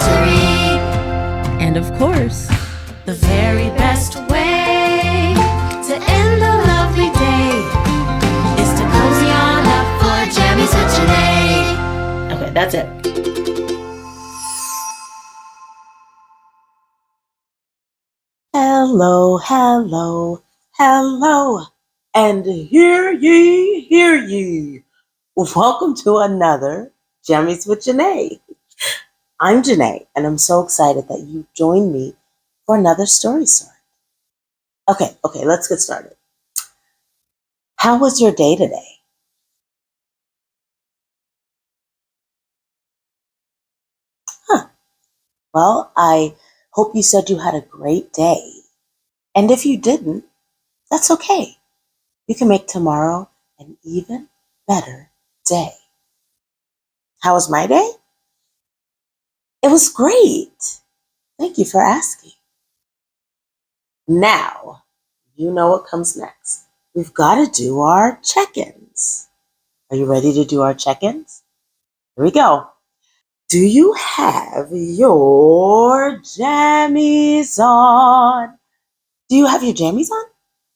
anniversary. And of course, The very best way to end a lovely day is to cozy on up for Jammies with JaNay. okay, that's it. Hello, hello, hello, and hear ye, hear ye. Welcome to another Jammies with JaNay. I'm JaNay, and I'm so excited that you joined me for another story start. Okay, let's get started. How was your day today? Well, I hope you said you had a great day. And if you didn't, that's okay. You can make tomorrow an even better day. How was my day? It was great. Thank you for asking. Now, you know what comes next. We've got to do our check-ins. Are you ready to do our check-ins? Here we go. Do you have your jammies on? Do you have your jammies on?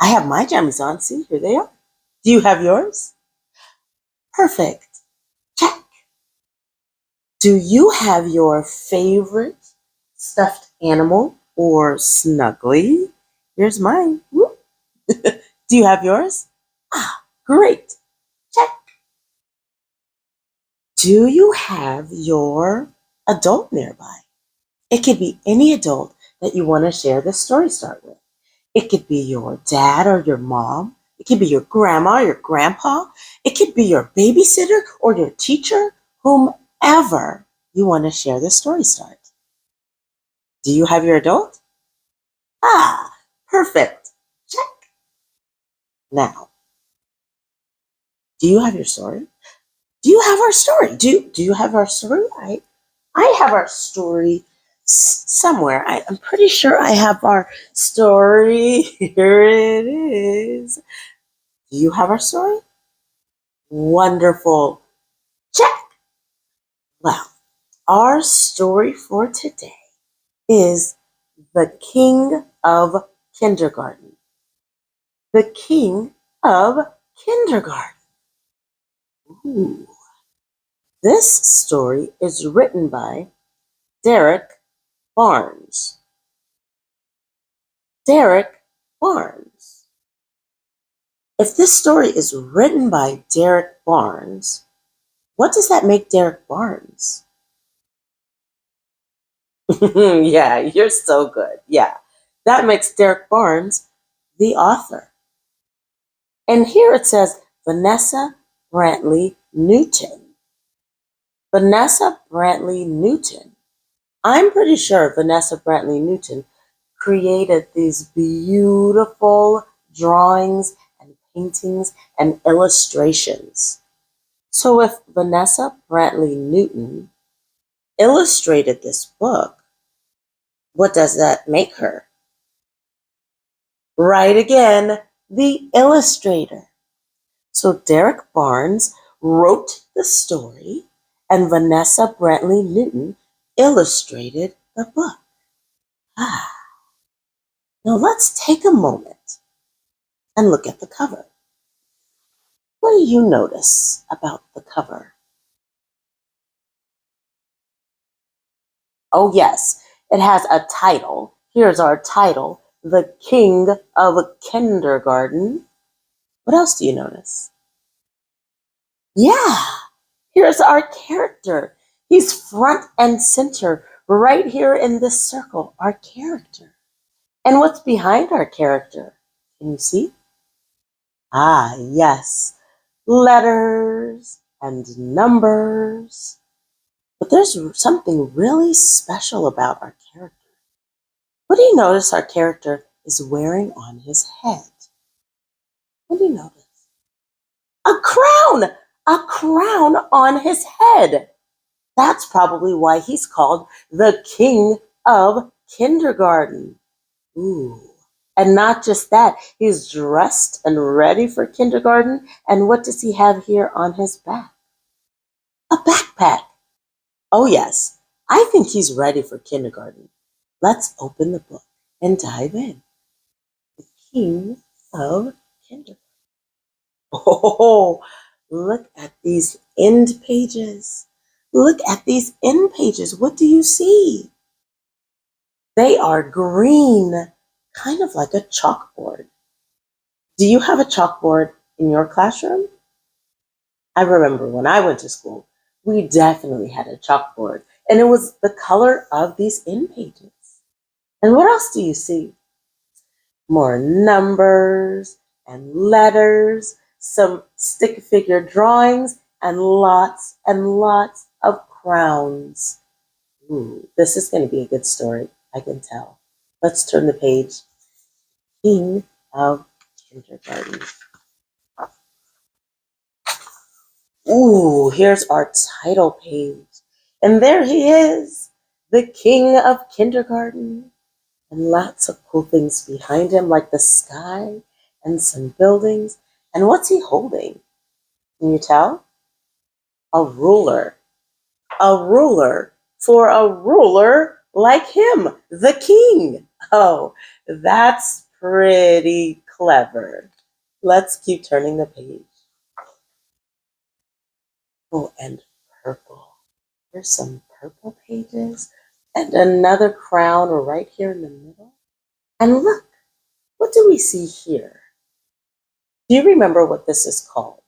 I have my jammies on. See, here they are. Do you have yours? Perfect. Check. Do you have your favorite stuffed animal or snuggly? Here's mine. Whoop. Do you have yours? Ah, great. Check. Do you have your adult nearby? It could be any adult that you want to share this story start with. It could be your dad or your mom. It could be your grandma or your grandpa. It could be your babysitter or your teacher, whomever you want to share this story start. Do you have your adult? Ah, perfect. Check. Now, do you have your story? Do you have our story? Do you have our story? I have our story somewhere. I'm pretty sure I have our story. Here it is. Do you have our story? Wonderful. Check. Well, our story for today is The King of Kindergarten. The King of Kindergarten. Ooh. This story is written by Derrick Barnes. Derrick Barnes. If this story is written by Derrick Barnes, what does that make Derrick Barnes? Yeah, you're so good. Yeah, that makes Derrick Barnes the author. And here it says Vanessa Brantley-Newton. Vanessa Brantley-Newton. I'm pretty sure Vanessa Brantley-Newton created these beautiful drawings and paintings and illustrations. So if Vanessa Brantley-Newton illustrated this book, what does that make her? Right again, the illustrator. So Derrick Barnes wrote the story and Vanessa Brantley-Newton illustrated the book. Now let's take a moment and look at the cover. What do you notice about the cover? Oh yes, it has a title. Here's our title, The King of Kindergarten. What else do you notice? Yeah, here's our character. He's front and center right here in this circle, our character. And what's behind our character? Can you see? Ah, yes, letters and numbers. But there's something really special about our character. What do you notice our character is wearing on his head? What do you notice? A crown! A crown on his head. That's probably why he's called the King of Kindergarten. Ooh. And not just that, he's dressed and ready for kindergarten. And what does he have here on his back? A backpack. Oh yes, I think he's ready for kindergarten. Let's open the book and dive in. The King of Kindergarten. Oh, look at these end pages. Look at these end pages. What do you see? They are green, kind of like a chalkboard. Do you have a chalkboard in your classroom? I remember when I went to school, we definitely had a chalkboard, and it was the color of these end pages. And what else do you see? More numbers and letters, some stick figure drawings, and lots of crowns. Ooh, this is going to be a good story, I can tell. Let's turn the page. King of Kindergarten. Ooh, here's our title page. And there he is, the King of Kindergarten. And lots of cool things behind him, like the sky and some buildings. And what's he holding? Can you tell? A ruler. A ruler for a ruler like him, the king. Oh, that's pretty clever. Let's keep turning the page. Oh, and purple. There's some purple pages and another crown right here in the middle. And look, what do we see here? Do you remember what this is called?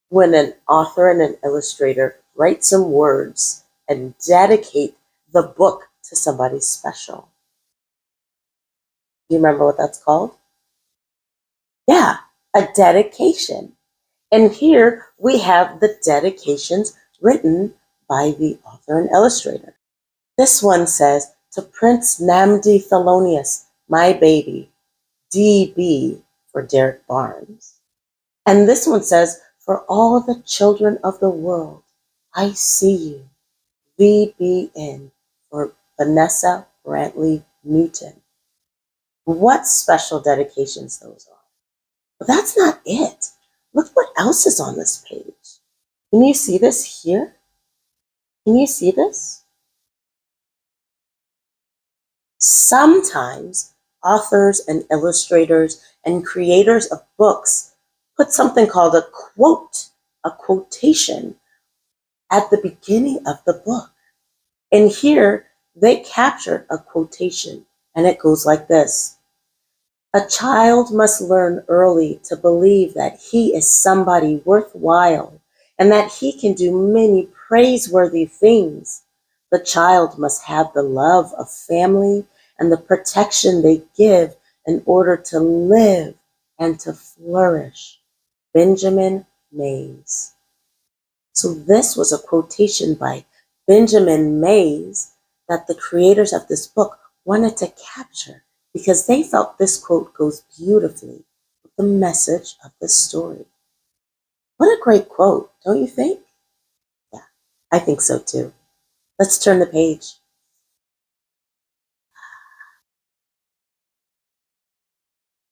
When an author and an illustrator write some words and dedicate the book to somebody special. Do you remember what that's called? Yeah, a dedication. And here we have the dedications written by the author and illustrator. This one says, to Prince Namdi Thelonious, my baby, DB for Derrick Barnes. And this one says, for all the children of the world, I see you, VBN for Vanessa Brantley-Newton. What special dedications those are. But that's not it. Look what else is on this page. Can you see this here? Can you see this? Sometimes authors and illustrators and creators of books put something called a quote, a quotation, at the beginning of the book. And here they captured a quotation, and it goes like this. A child must learn early to believe that he is somebody worthwhile and that he can do many praiseworthy things. The child must have the love of family and the protection they give in order to live and to flourish. Benjamin Mays. So this was a quotation by Benjamin Mays that the creators of this book wanted to capture because they felt this quote goes beautifully with the message of the story. What a great quote, don't you think? Yeah, I think so too. Let's turn the page.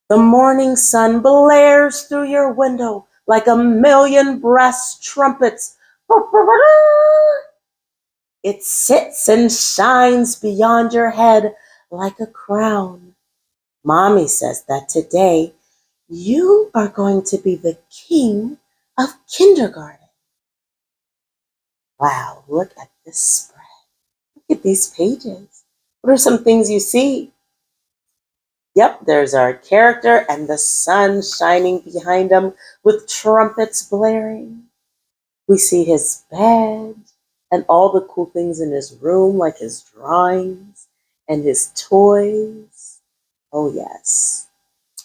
The morning sun blares through your window like a million brass trumpets. It sits and shines beyond your head like a crown. Mommy says that today you are going to be the king of kindergarten. Wow, look at this spread. Look at these pages. What are some things you see? Yep, there's our character and the sun shining behind him with trumpets blaring. We see his bed and all the cool things in his room, like his drawings and his toys. Oh, yes.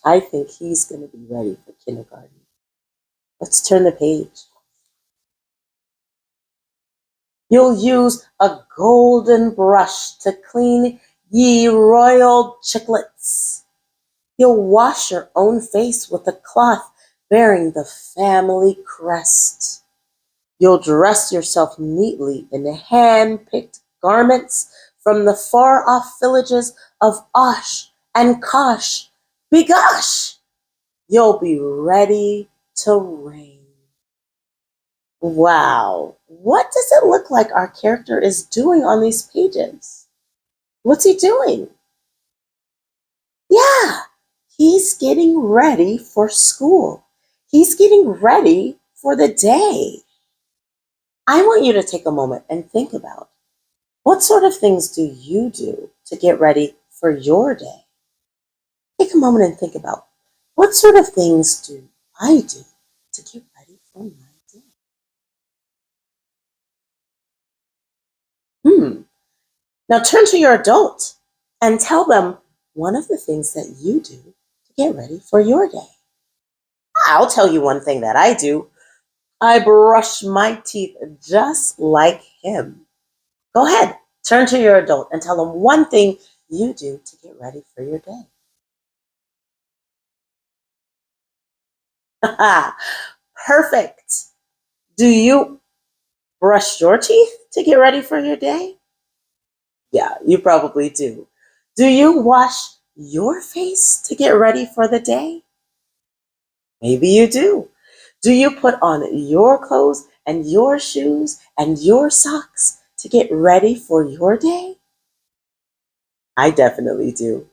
I think he's going to be ready for kindergarten. Let's turn the page. You'll use a golden brush to clean ye royal chiclets. You'll wash your own face with a cloth bearing the family crest. You'll dress yourself neatly in hand-picked garments from the far-off villages of Osh and Kosh. Begosh! You'll be ready to reign. Wow, what does it look like our character is doing on these pages? What's he doing? Yeah, he's getting ready for school. He's getting ready for the day. I want you to take a moment and think about what sort of things do you do to get ready for your day? Take a moment and think about what sort of things do I do to get ready for my day? Now turn to your adult and tell them one of the things that you do to get ready for your day. I'll tell you one thing that I do. I brush my teeth just like him. Go ahead, turn to your adult and tell them one thing you do to get ready for your day. Perfect. Do you brush your teeth to get ready for your day? Yeah, you probably do. Do you wash your face to get ready for the day? Maybe you do. Do you put on your clothes and your shoes and your socks to get ready for your day? I definitely do.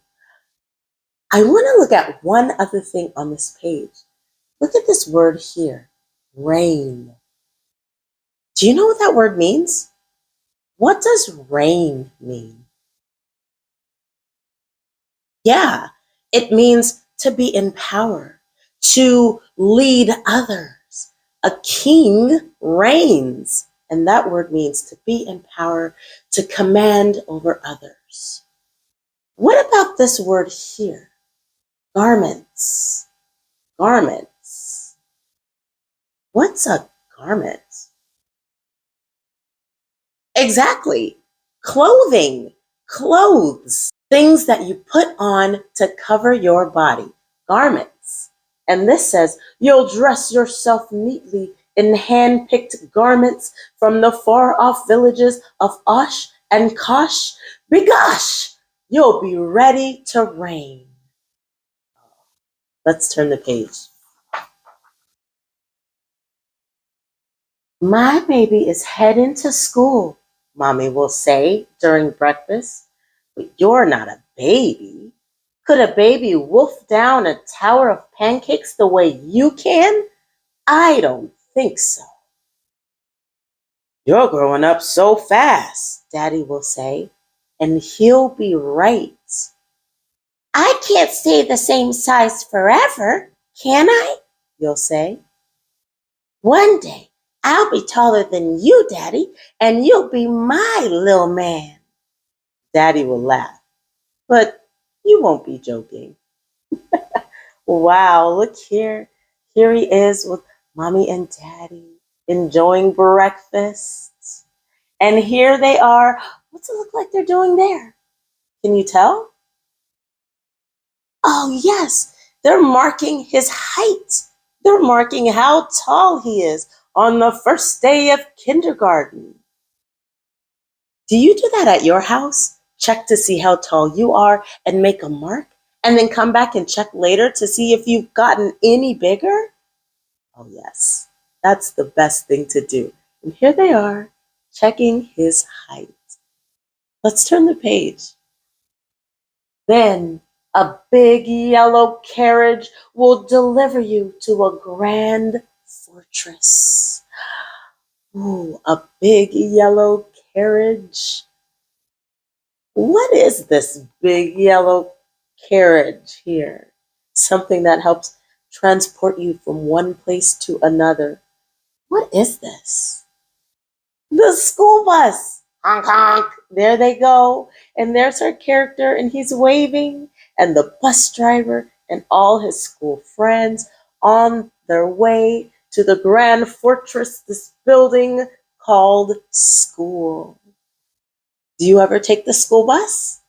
I want to look at one other thing on this page. Look at this word here, rain. Do you know what that word means? What does rain mean? Yeah, it means to be in power, to lead others. A king reigns, and that word means to be in power, to command over others. What about this word here? Garments. Garments. What's a garment? Exactly. Clothing. Clothes. Things that you put on to cover your body. Garments. And this says, you'll dress yourself neatly in hand-picked garments from the far-off villages of Osh and Kosh. Bigosh! You'll be ready to reign. Let's turn the page. My baby is heading to school, Mommy will say during breakfast. But you're not a baby. Could a baby wolf down a tower of pancakes the way you can? I don't think so. You're growing up so fast, Daddy will say, and he'll be right. I can't stay the same size forever, can I? You'll say. One day, I'll be taller than you, Daddy, and you'll be my little man. Daddy will laugh, but you won't be joking. Wow, look here. Here he is with Mommy and Daddy enjoying breakfast. And here they are. What's it look like they're doing there? Can you tell? Oh, yes. They're marking his height. They're marking how tall he is on the first day of kindergarten. Do you do that at your house? Check to see how tall you are and make a mark, and then come back and check later to see if you've gotten any bigger? Oh, yes, that's the best thing to do. And here they are, checking his height. Let's turn the page. Then a big yellow carriage will deliver you to a grand fortress. Ooh, a big yellow carriage. What is this big yellow carriage here? Something that helps transport you from one place to another. What is this? The school bus. Honk, honk. There they go. And there's our character, and he's waving. And the bus driver and all his school friends on their way to the grand fortress, this building called school. Do you ever take the school bus?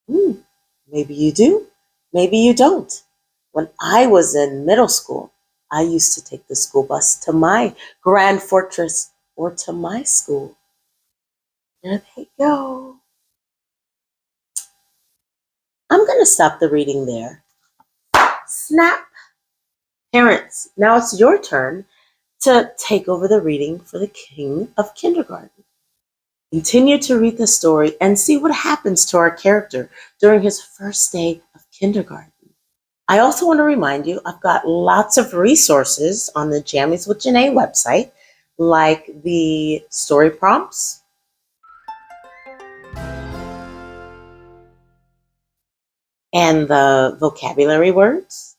Maybe you do, maybe you don't. When I was in middle school, I used to take the school bus to my grand fortress or to my school. There they go. I'm going to stop the reading there. Snap. Parents, now it's your turn. to take over the reading for the king of kindergarten. Continue to read the story and see what happens to our character during his first day of kindergarten. I also want to remind you, I've got lots of resources on the Jammies with JaNay website, like the story prompts, and the vocabulary words,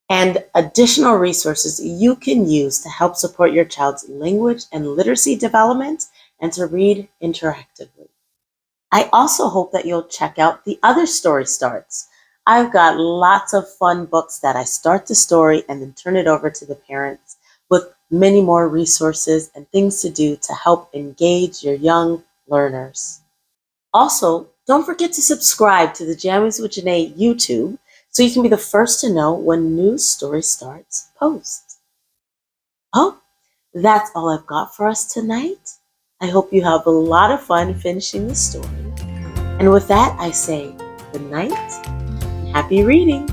and additional resources you can use to help support your child's language and literacy development and to read interactively. I also hope that you'll check out the other story starts. I've got lots of fun books that I start the story and then turn it over to the parents with many more resources and things to do to help engage your young learners. Also, don't forget to subscribe to the Jammies with JaNay YouTube so you can be the first to know when new story starts post. Oh, that's all I've got for us tonight. I hope you have a lot of fun finishing the story. And with that, I say good night and happy reading.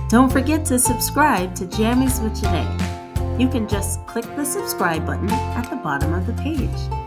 Don't forget to subscribe to Jammies with JaNay. You can just click the subscribe button at the bottom of the page.